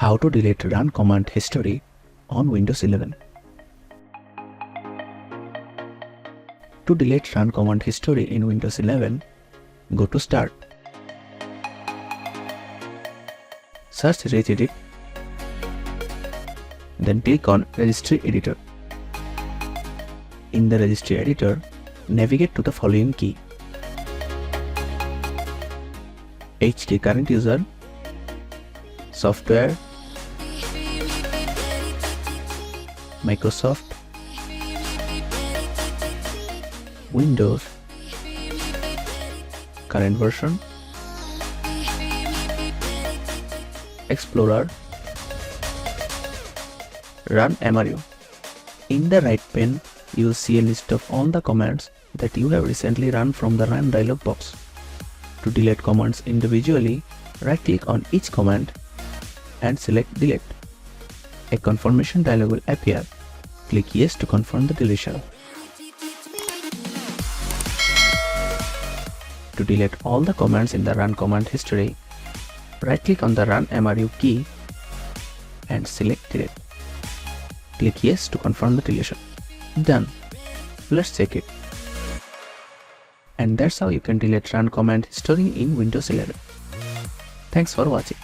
How to delete run command history on Windows 11. To delete run command history in Windows 11, go to Start. Search regedit, then click on Registry Editor. In the Registry Editor, navigate to the following key: H key current user, Software, Microsoft, Windows, current version, Explorer, Run MRU. In the right pane, you will see a list of all the commands that you have recently run from the Run dialog box. To delete commands individually, right-click on each command and select Delete. A confirmation dialog will appear. Click Yes to confirm the deletion. To delete all the commands in the Run command history, right-click on the Run MRU key and select Delete. Click Yes to confirm the deletion. Done. Let's check it. And that's how you can delete Run command history in Windows 11. Thanks for watching.